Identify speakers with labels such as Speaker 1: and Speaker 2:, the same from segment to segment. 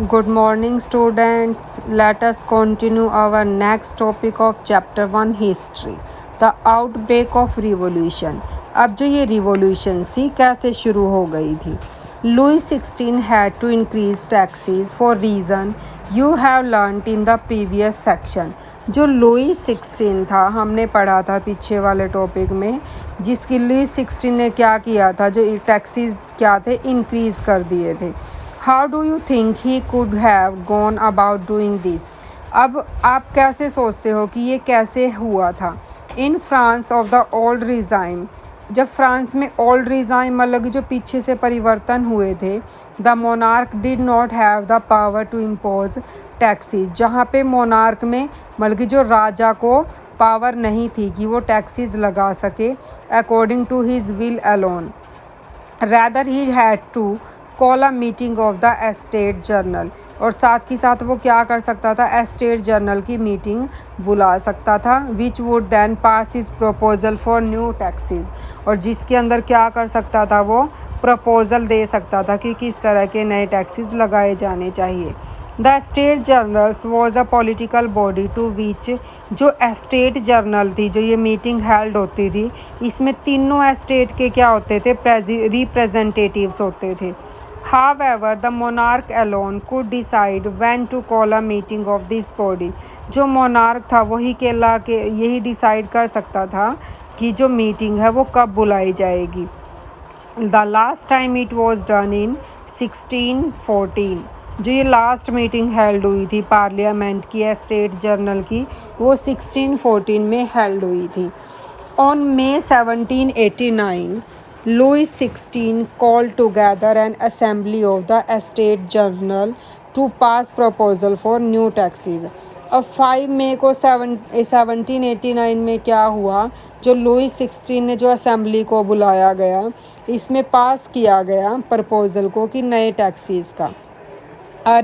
Speaker 1: Good morning, students. Let us continue our next topic of chapter 1 history. The outbreak of revolution. अब जो ये revolution थी कैसे शुरू हो गई थी. Louis XVI had to increase taxes for reason you have learnt in the previous section. जो लुई 16 था हमने पढ़ा था पीछे वाले टॉपिक में, जिसकी लुई 16 ने क्या किया था, जो टैक्सेस क्या थे, इंक्रीज़ कर दिए थे. How do you think he could have gone about doing this. अब आप कैसे सोचते हो कि ये कैसे हुआ था. In France of the old regime, जब फ्रांस में ओल्ड रिजाइम मतलब जो पीछे से परिवर्तन हुए थे, the monarch did not have the power to impose taxes, जहाँ पे मोनार्क में मतलब जो राजा को पावर नहीं थी कि वो टैक्सीज लगा सके according to his will alone. Rather he had to call a meeting of the estate general, और साथ ही साथ वो क्या कर सकता था, एस्टेट जर्नल की मीटिंग बुला सकता था, which would then pass his proposal for new taxes, और जिसके अंदर क्या कर सकता था, वो प्रपोजल दे सकता था कि किस तरह के नए टैक्सेस लगाए जाने चाहिए. The state generals was a political body to which, जो एस्टेट जर्नल थी, जो ये मीटिंग हेल्ड होती थी, इसमें तीनों एस्टेट के क्या होते थे, रिप्रेजेंटेटिव्स होते थे. However, the monarch alone could decide when to call a meeting of this body. जो monarch था वही केला के यही डिसाइड कर सकता था कि जो मीटिंग है वो कब बुलाई जाएगी. The last time it was done in 1614. जो ये लास्ट मीटिंग हेल्ड हुई थी पार्लियामेंट की एस्टेट जर्नल की, वो 1614 में हेल्ड हुई थी. On May 1789, Louis XVI called together an assembly of the Estate Journal to pass proposal for new taxes. अब 5 मई को 1789 में क्या हुआ, जो लुई 16 ने जो असेंबली को बुलाया गया, इसमें पास किया गया प्रपोजल को कि नए टैक्सेस का. A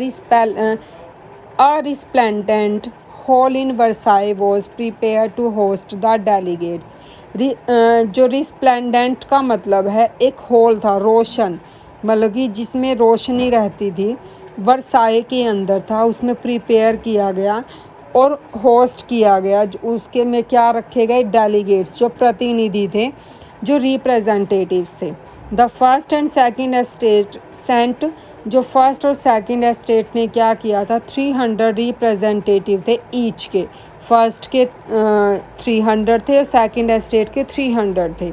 Speaker 1: resplendent hall in Versailles was prepared to host the delegates. जो रिस्प्लेंडेंट का मतलब है एक हॉल था, रोशन मतलब कि जिसमें रोशनी रहती थी, वर्साई के अंदर था, उसमें प्रिपेयर किया गया और होस्ट किया गया. उसके में क्या रखे गए, डेलीगेट्स, जो प्रतिनिधि थे, जो रिप्रेजेंटेटिव्स थे. The first and second estate sent, जो फर्स्ट और सेकंड एस्टेट ने क्या किया था, 300 रिप्रेजेंटेटिव थे ईच के. फर्स्ट के 300 थे और सेकंड एस्टेट के 300 थे.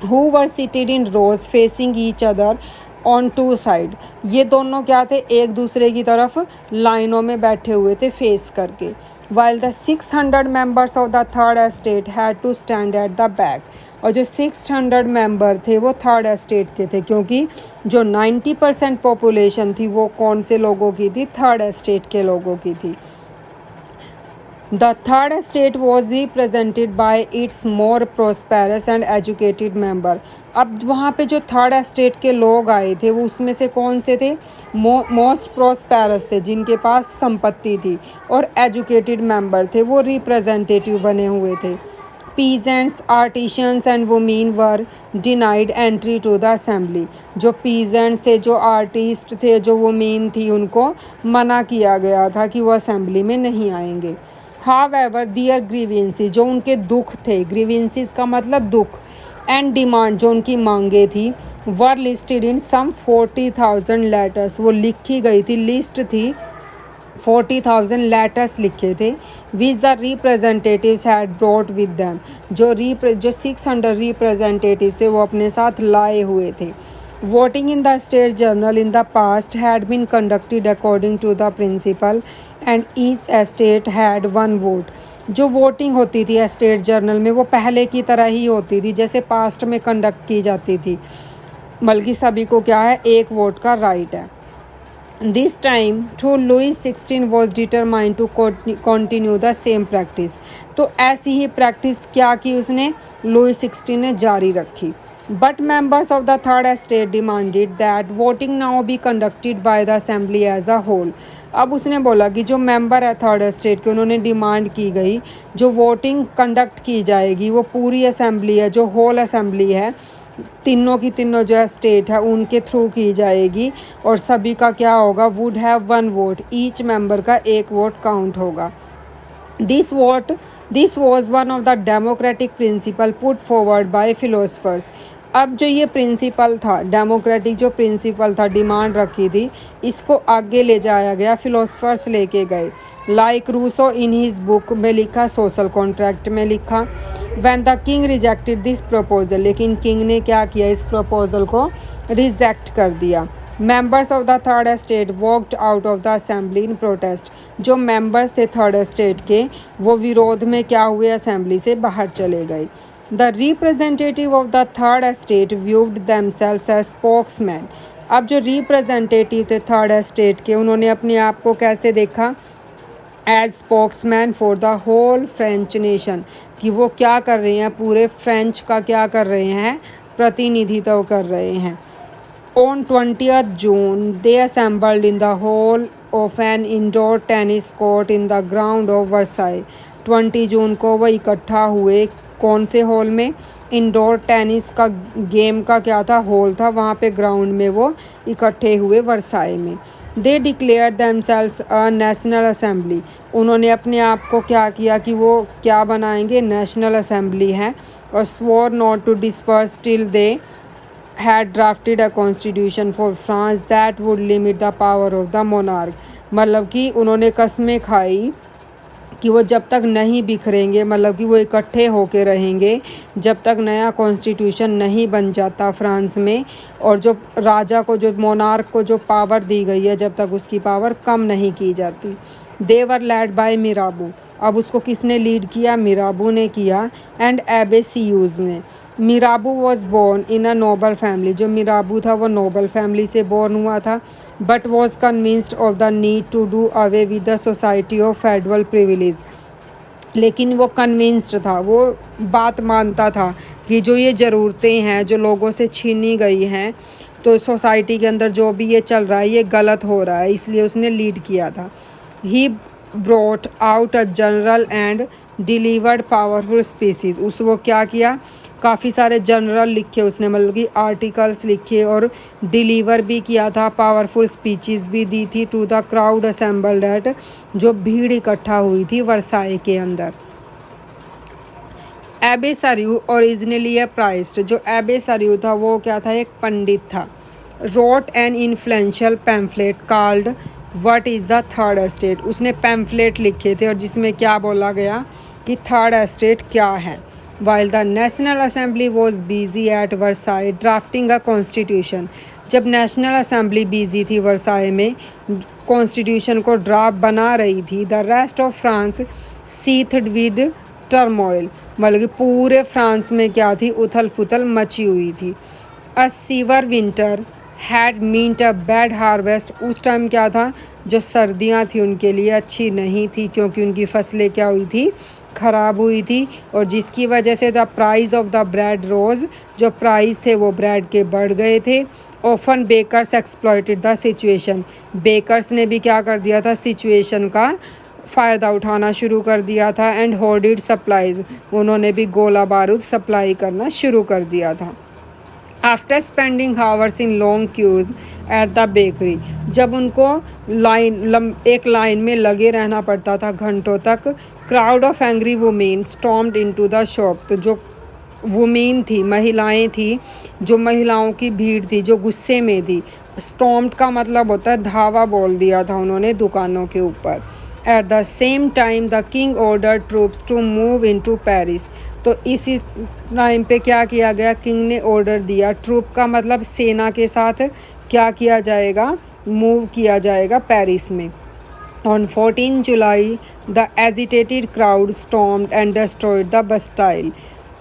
Speaker 1: Who were seated in rows facing each other on two side. ये दोनों क्या थे, एक दूसरे की तरफ लाइनों में बैठे हुए थे फेस करके. While the 600 members of the third estate had to stand at the back. और जो 600 मेंबर थे वो थर्ड एस्टेट के थे, क्योंकि जो 90% पॉपुलेशन थी वो कौन से लोगों की थी, थर्ड एस्टेट के लोगों की थी. The third estate was represented by its more prosperous and educated member. अब वहाँ पे जो थर्ड एस्टेट के लोग आए थे वो उसमें से कौन से थे, मोस्ट प्रोस्पेरस थे, जिनके पास संपत्ति थी, और एजुकेटेड मेंबर थे, वो रिप्रेजेंटेटिव बने हुए थे. Peasants, artisans and women were denied entry to the assembly. जो पीजेंट्स थे, जो आर्टिस्ट थे, जो वुमेन थी, उनको मना किया गया था कि वो असेंबली में नहीं आएंगे. However, their grievances, जो उनके दुख थे, grievances का मतलब दुख, एंड डिमांड, जो उनकी मांगे थी, वर लिस्टेड इन सम 40,000 लेटर्स. वो लिखी गई थी, लिस्ट थी, 40,000 लेटर्स लिखे थे, which the representatives had brought with them. जो 600 रिप्रेजेंटेटिव्स थे वो अपने साथ लाए हुए थे. Voting in the state journal in the past had been conducted according to the principle and each estate had one vote. जो वोटिंग होती थी एस्टेट जर्नल में वो पहले की तरह ही होती थी जैसे पास्ट में कंडक्ट की जाती थी, बल्कि सभी को क्या है, एक वोट का राइट है. This time too Louis 16 was determined to continue the same practice. तो ऐसी ही प्रैक्टिस क्या की उसने, लुई 16 ने जारी रखी. But members of the third estate demanded that voting now be conducted by the assembly as a whole. अब उसने बोला कि जो मेंबर है थर्ड एस्टेट के, उन्होंने डिमांड की गई जो वोटिंग कंडक्ट की जाएगी वो पूरी असेंबली है, जो होल असेंबली है तीनों की तीनों जो है स्टेट है उनके थ्रू की जाएगी और सभी का क्या होगा, would have one vote, each member का एक वोट काउंट होगा। This vote this was one of the democratic principle put forward by philosophers. अब जो ये प्रिंसिपल था, डेमोक्रेटिक जो प्रिंसिपल था, डिमांड रखी थी, इसको आगे ले जाया गया, फिलोसफर्स लेके गए। Like Rousseau in his book में लिखा, सोशल कॉन्ट्रैक्ट में लिखा। When the king rejected this proposal, लेकिन किंग ने क्या किया, इस प्रपोजल को रिजेक्ट कर दिया। Members of the third estate walked out of the assembly in protest. जो मेंबर्स थे थर्ड एस्टेट के, वो विरोध में क्या हुए, असेंबली से बाहर चले गए। The representative of the third estate viewed themselves as spokesman. अब जो रिप्रेजेंटेटिव थे थर्ड एस्टेट के, उन्होंने अपने आप को कैसे देखा, as spokesman for the whole French nation, कि वो क्या कर रहे हैं, पूरे फ्रेंच का क्या कर रहे हैं, प्रतिनिधित्व कर रहे हैं। On 20th June, they assembled in the hall of an indoor tennis court in the ground of Versailles. 20 जून को वो इकट्ठा हुए, कौन से हॉल में, इंडोर टेनिस का गेम का क्या था, हॉल था, वहाँ पे ग्राउंड में वो इकट्ठे हुए वर्साई में। They declare themselves a national assembly. उन्होंने अपने आप को क्या किया कि वो क्या बनाएंगे, नेशनल असेंबली है। और swore not to disperse till they had drafted a constitution for France that would limit the power of the monarch। मतलब कि उन्होंने कस्में खाई कि वो जब तक नहीं बिखरेंगे, मतलब कि वो इकट्ठे होके रहेंगे जब तक नया कॉन्स्टिट्यूशन नहीं बन जाता फ्रांस में, और जो राजा को, जो मोनार्क को जो पावर दी गई है, जब तक उसकी पावर कम नहीं की जाती। देवर लैड बाय मिराबू। अब उसको किसने लीड किया, मिराबू ने किया। एंड एबे सियूज ने। Mirabeau was born in a noble family. जो मिराबू था वो नोबल फैमिली से बोर्न हुआ था, but was convinced of the need to do away with the society of federal privilege. लेकिन वो कन्विंस्ड था, वो बात मानता था कि जो ये ज़रूरतें हैं जो लोगों से छीनी गई हैं, तो सोसाइटी के अंदर जो भी ये चल रहा है ये गलत हो रहा है, इसलिए उसने लीड किया था। He brought out a general and delivered powerful species. उस वो क्या किया, काफ़ी सारे जनरल लिखे उसने, मतलब कि आर्टिकल्स लिखे, और डिलीवर भी किया था, पावरफुल स्पीचेस भी दी थी to the crowd assembled at, जो भीड़ इकट्ठा हुई थी वर्साई के अंदर। एबे सरियू ओरिजिनली ए प्राइस्ट। जो एबे सरियू था वो क्या था, एक पंडित था। Wrote an influential pamphlet called what is the third estate. उसने पैम्फलेट लिखे थे और जिसमें क्या बोला गया कि थर्ड एस्टेट क्या है। While the National Assembly was busy at Versailles drafting a constitution। जब नेशनल असेंबली बिजी थी वर्साई में, कॉन्स्टिट्यूशन को ड्राफ्ट बना रही थी, the rest of France seethed with turmoil. मतलब कि पूरे फ्रांस में क्या थी, उथल फुथल मची हुई थी। A severe winter had meant a bad harvest. उस टाइम क्या था, जो सर्दियाँ थी उनके लिए अच्छी नहीं थी, क्योंकि उनकी फसलें क्या हुई थी, ख़राब हुई थी, और जिसकी वजह से the price of the bread rose, जो प्राइस थे वो ब्रेड के बढ़ गए थे। Often bakers exploited the situation. Bakers ने भी क्या कर दिया था, सिचुएशन का फ़ायदा उठाना शुरू कर दिया था। And hoarded supplies. उन्होंने भी गोला बारूद सप्लाई करना शुरू कर दिया था। After spending hours in long queues at the bakery. जब उनको एक लाइन में लगे रहना पड़ता था घंटों तक। Crowd of angry women stormed into the shop. तो जो वुमेन थी, महिलाएं थी, जो महिलाओं की भीड़ थी जो गुस्से में थी। स्टॉम्ड का मतलब होता है धावा बोल दिया था उन्होंने दुकानों के ऊपर। At the same time the king order troops to move into Paris. तो इसी टाइम पे क्या किया गया, किंग ने ऑर्डर दिया, ट्रूप का मतलब सेना के साथ क्या किया जाएगा, मूव किया जाएगा पेरिस में। On 14 July the agitated crowd stormed and destroyed the Bastille.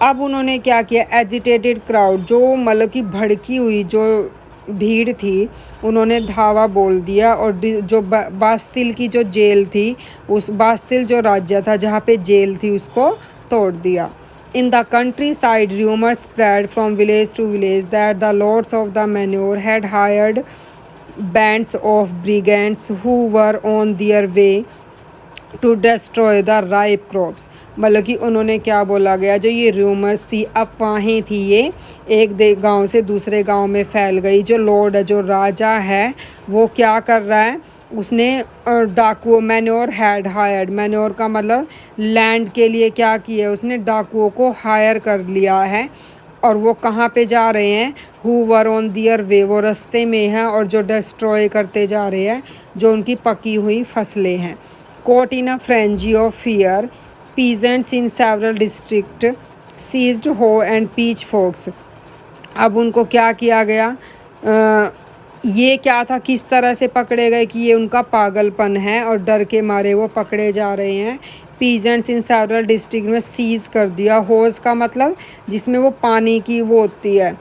Speaker 1: अब उन्होंने क्या किया, एजिटेटेड क्राउड, जो मतलब कि भड़की हुई जो भीड़ थी, उन्होंने धावा बोल दिया, और जो बास्तिल की जो जेल थी, उस बास्तिल जो राज्य था जहाँ पे जेल थी, उसको तोड़ दिया। In the countryside, rumors spread from village to village that the lords of the manor had hired bands of brigands who were on their way to destroy the ripe crops. मतलब कि उन्होंने क्या बोला गया, जो ये रूमर्स थी, अफवाहें थी, ये एक गांव से दूसरे गांव में फैल गई। जो लॉर्ड है, जो राजा है, वो क्या कर रहा है, उसने डाकुओं, मैन्योर हैड हायर्ड, मैन्योर का मतलब लैंड के लिए क्या किया, उसने डाकुओं को हायर कर लिया है। और वो कहाँ पे जा रहे हैं, हु वर ऑन दियर वे, वो रास्ते में हैं और जो डिस्ट्रॉय करते जा रहे हैं जो उनकी पकी हुई फसलें हैं। Caught in a frenzy of fear, peasants in several district seized hoe and pitchforks. अब उनको क्या किया गया, ये क्या था, किस तरह से पकड़े गए कि ये उनका पागलपन है और डर के मारे वो पकड़े जा रहे हैं। पीजेंट्स इन सेवरल डिस्ट्रिक्ट में सीज कर दिया। होज का मतलब जिसमें वो पानी की वो होती है,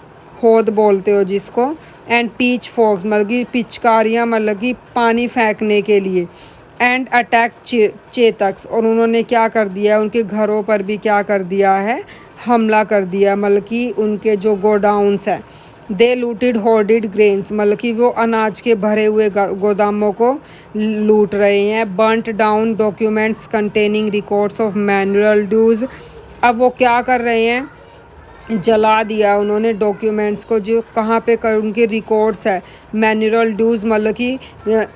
Speaker 1: होद बोलते हो जिसको। एंड पीच फोक्स मतलब कि पिचकारियाँ, मतलब कि पानी फेंकने के लिए। एंड अटैक चेतक्स, और उन्होंने क्या कर दिया, उनके घरों पर भी क्या कर दिया है, हमला कर दिया। मतलब कि उनके जो गोडाउन्स हैं, दे लूटेड होर्डेड ग्रेन्स, मतलब कि वो अनाज के भरे हुए गोदामों को लूट रहे हैं। Burnt down documents containing records of manual dues. अब वो क्या कर रहे हैं, जला दिया उन्होंने डॉक्यूमेंट्स को, जो कहाँ पे कर उनके रिकॉर्ड्स है। मैनुअल ड्यूज मतलब कि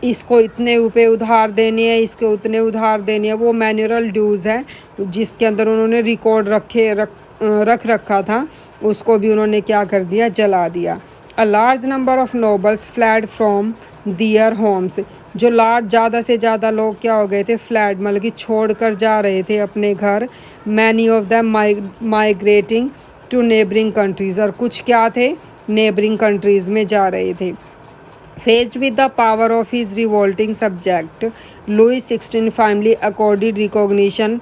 Speaker 1: इसको इतने रुपए उधार देने हैं, इसके उतने उधार देने हैं, वो मैनुअल ड्यूज है जिसके अंदर उन्होंने रिकॉर्ड रख रखा था, उसको भी उन्होंने क्या कर दिया, जला दिया। A large number of nobles fled from their homes, जो ज़्यादा से ज़्यादा लोग क्या हो गए थे, फ्लैड मतलब कि छोड़ कर जा रहे थे अपने घर। Many of them migrating to neighbouring countries, और कुछ क्या थे, नेबरिंग कंट्रीज़ में जा रहे थे। Faced with the power of his revolting subject, Louis XVI finally accorded recognition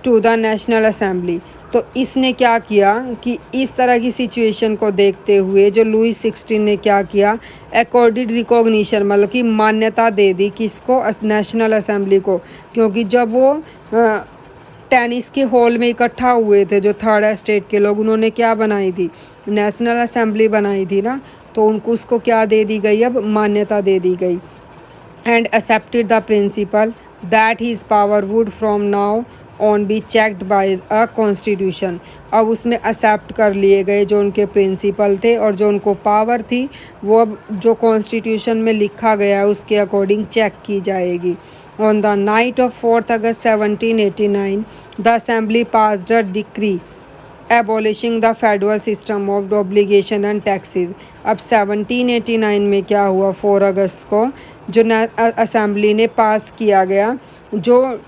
Speaker 1: to the National Assembly। तो इसने क्या किया कि इस तरह की सिचुएशन को देखते हुए जो लुई 16 ने क्या किया, अकॉर्डेड रिकॉग्निशन मतलब कि मान्यता दे दी, किसको, नेशनल असेंबली को। क्योंकि जब वो टेनिस के हॉल में इकट्ठा हुए थे जो थर्ड एस्टेट के लोग, उन्होंने क्या बनाई थी, नेशनल असेंबली बनाई थी ना, तो उनको उसको क्या दे दी गई, अब मान्यता दे दी गई। And accepted the principal that his power wood from now on be checked by a constitution. अब उसमें एक्सेप्ट कर लिए गए जो उनके प्रिंसिपल थे और जो उनको पावर थी वो अब जो कॉन्स्टिट्यूशन में लिखा गया है उसके अकॉर्डिंग चेक की जाएगी। On the night of 4th August 1789, the Assembly passed a decree abolishing the federal system of obligation and taxes। अब 1789 में क्या हुआ, 4 अगस्त को जो असेंबली ने पास किया गया जो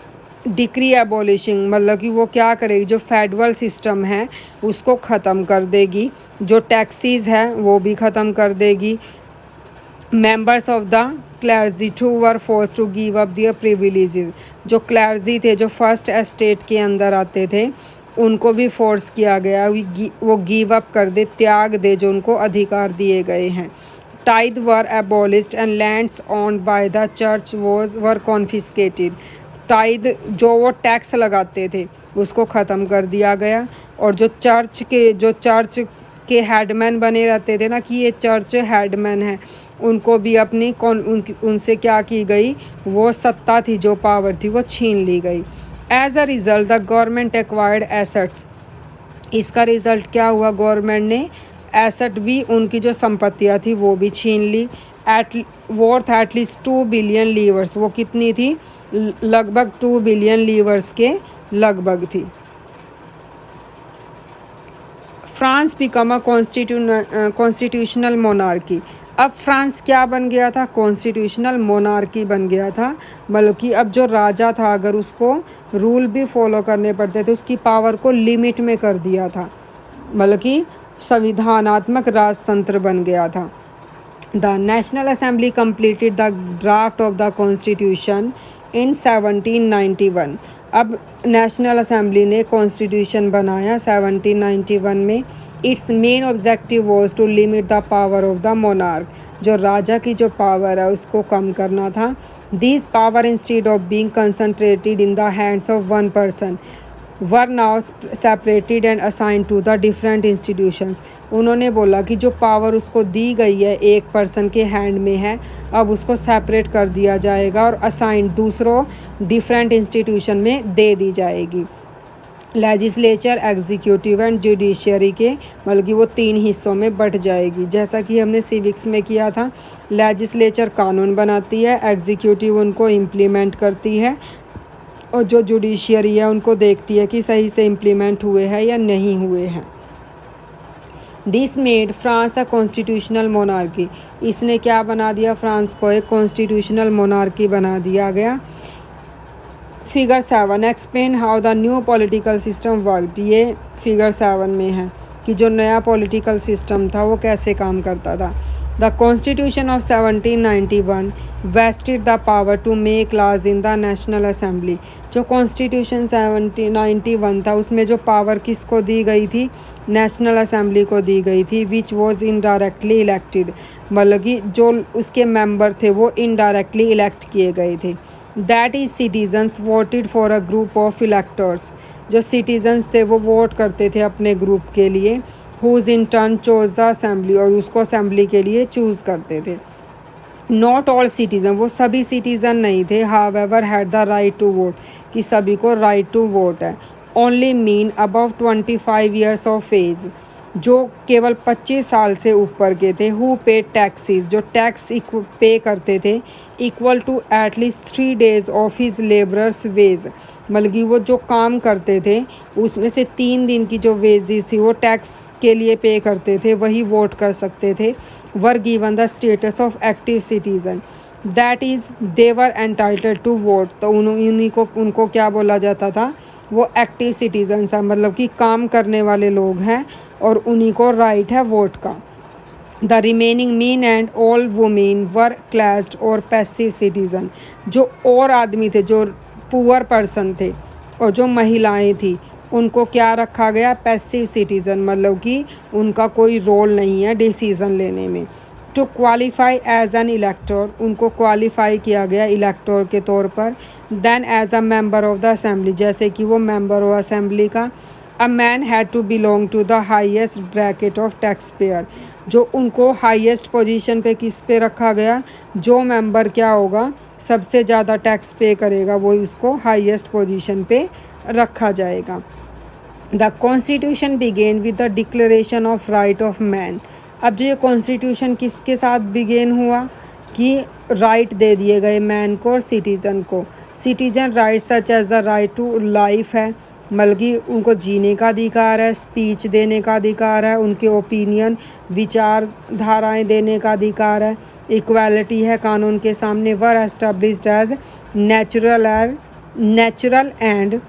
Speaker 1: डिक्री एबॉलिशिंग, मतलब कि वो क्या करेगी, जो फेडरल सिस्टम है उसको ख़त्म कर देगी, जो टैक्सीज़ है वो भी ख़त्म कर देगी। Members of the clergy too were force to give up their privileges, जो क्लर्जी थे जो फर्स्ट एस्टेट के अंदर आते थे उनको भी फोर्स किया गया वो गिव अप कर दे, त्याग दे जो उनको अधिकार दिए गए हैं। Tide were abolished and lands owned by the church were confiscated. Tide जो वो टैक्स लगाते थे उसको ख़त्म कर दिया गया। और जो चर्च के हेडमैन बने रहते थे ना कि ये चर्च हेडमैन है, उनको भी अपनी उनसे क्या की गई, वो सत्ता थी, जो पावर थी वो छीन ली गई। As a result the government acquired assets, इसका रिज़ल्ट क्या हुआ, गवर्नमेंट ने एसेट भी, उनकी जो संपत्तियाँ थी वो भी छीन ली। वर्थ एटलीस्ट 2 बिलियन लीवर्स, वो कितनी थी, लगभग 2 बिलियन लीवर्स के लगभग थी। France become a constitutional monarchy. अब फ्रांस क्या बन गया था, कॉन्स्टिट्यूशनल मोनार्की बन गया था। मतलब कि अब जो राजा था अगर उसको रूल भी फॉलो करने पड़ते थे, उसकी पावर को लिमिट में कर दिया था, मतलब कि संविधानात्मक राजतंत्र बन गया था। The national assembly completed the draft of the constitution in 1791। अब नेशनल असेंबली ने कॉन्स्टिट्यूशन बनाया 1791 में। Its main objective was to limit the power of the monarch, जो राजा की जो पावर है उसको कम करना था। This power instead of being concentrated in the hands of one person, were now separated and assign to the different institutions. उन्होंने बोला कि जो पावर उसको दी गई है एक पर्सन के हैंड में है, अब उसको सेपरेट कर दिया जाएगा और असाइन दूसरों डिफरेंट इंस्टीट्यूशन में दे दी जाएगी। लेजिस्लेचर, एग्जीक्यूटिव एंड जुडिशियरी के मतलब कि वो 3 हिस्सों में बट जाएगी, जैसा कि हमने सिविक्स में किया था। लेजिस्लेचर कानून बनाती है, एग्जीक्यूटिव उनको इम्प्लीमेंट करती है और जो जुडिशियरी है उनको देखती है कि सही से इम्प्लीमेंट हुए हैं या नहीं हुए हैं। This made France a constitutional monarchy. इसने क्या बना दिया, फ्रांस को एक कॉन्स्टिट्यूशनल मोनार्की बना दिया गया। Figure 7 explain how the new political system worked. ये फिगर 7 में है कि जो नया पॉलिटिकल सिस्टम था वो कैसे काम करता था। The constitution of 1791 vested the power to make laws in the national assembly. जो कॉन्स्टिट्यूशन 1791 था उसमें जो पावर किसको दी गई थी, नेशनल असेंबली को दी गई थी, विच वॉज इनडायरेक्टली इलेक्टेड। मतलब कि जो उसके मेंबर थे वो इनडायरेक्टली इलेक्ट किए गए थे। That is citizens voted for a group of electors. जो सिटीजन्स थे वो वोट करते थे अपने ग्रुप के लिए, who's in turn chose the assembly, और उसको असेंबली के लिए चूज़ करते थे। नॉट ऑल सिटीज़न, वो सभी सिटीज़न नहीं थे, however had the right to vote, कि सभी को राइट टू वोट है। Only men above 25 years of age, जो केवल 25 साल से ऊपर के थे, हु पे टैक्सेस, जो टैक्स पे करते थे, equal to at least 3 days of his labourers wage. मतलब कि वो जो काम करते थे उसमें से 3 दिन की जो वेजेस थी वो टैक्स के लिए पे करते थे, वही वोट कर सकते थे। Were given the status of active citizen, that is they were entitled to vote. तो उनको क्या बोला जाता था, वो एक्टिव सिटीजन्स हैं, मतलब कि काम करने वाले लोग हैं और उन्हीं को राइट है वोट का। The remaining mean and all women were classed और पैसिव सिटीज़न। जो और आदमी थे, जो पुअर पर्सन थे और जो महिलाएं थी, उनको क्या रखा गया, पैसिव सिटीज़न, मतलब कि उनका कोई रोल नहीं है डिसीज़न लेने में। To qualify as an elector, उनको क्वालिफाई किया गया इलेक्टर के तौर पर। Then as a member of the assembly, जैसे कि वो मेंबर ऑफ असेंबली का। A man had to belong to the highest bracket of tax payer, जो उनको हाईएस्ट पोजीशन पे किस पे रखा गया, जो मेंबर क्या होगा सबसे ज़्यादा टैक्स पे करेगा वो उसको हाईएस्ट पोजीशन पे रखा जाएगा। The constitution began with the declaration of right of man. अब जो ये कॉन्स्टिट्यूशन किसके साथ बिगेन हुआ कि राइट दे दिए गए मैन को और सिटीज़न को। Citizen right such as the right to life है, मतलब कि उनको जीने का अधिकार है, स्पीच देने का अधिकार है, उनके ओपिनियन विचारधाराएं देने का अधिकार है, इक्वालिटी है कानून के सामने। Were established as natural and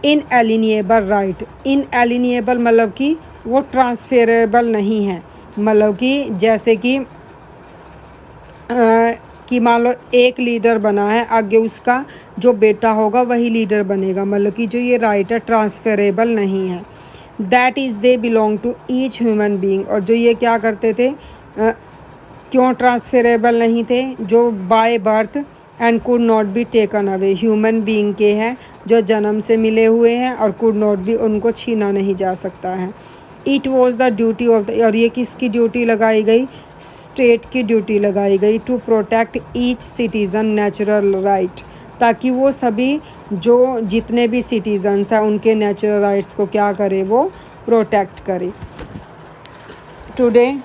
Speaker 1: inalienable right. Inalienable मतलब कि वो ट्रांसफेरेबल नहीं है, मतलब कि जैसे कि मान लो एक लीडर बना है, आगे उसका जो बेटा होगा वही लीडर बनेगा, मतलब कि जो ये राइट है ट्रांसफरेबल नहीं है। That is they belong to each human being, और जो ये क्या करते थे, क्यों ट्रांसफरेबल नहीं थे, जो by birth and could not be taken away, human being के हैं जो जन्म से मिले हुए हैं और कुड नॉट बी, उनको छीना नहीं जा सकता है। It was the duty of the, और ये किसकी ड्यूटी लगाई गई, स्टेट की ड्यूटी लगाई गई, to protect each citizen natural right, ताकि वो सभी जो जितने भी सिटीजन्स हैं उनके नेचुरल राइट्स को क्या करे, वो प्रोटेक्ट करे। टुडे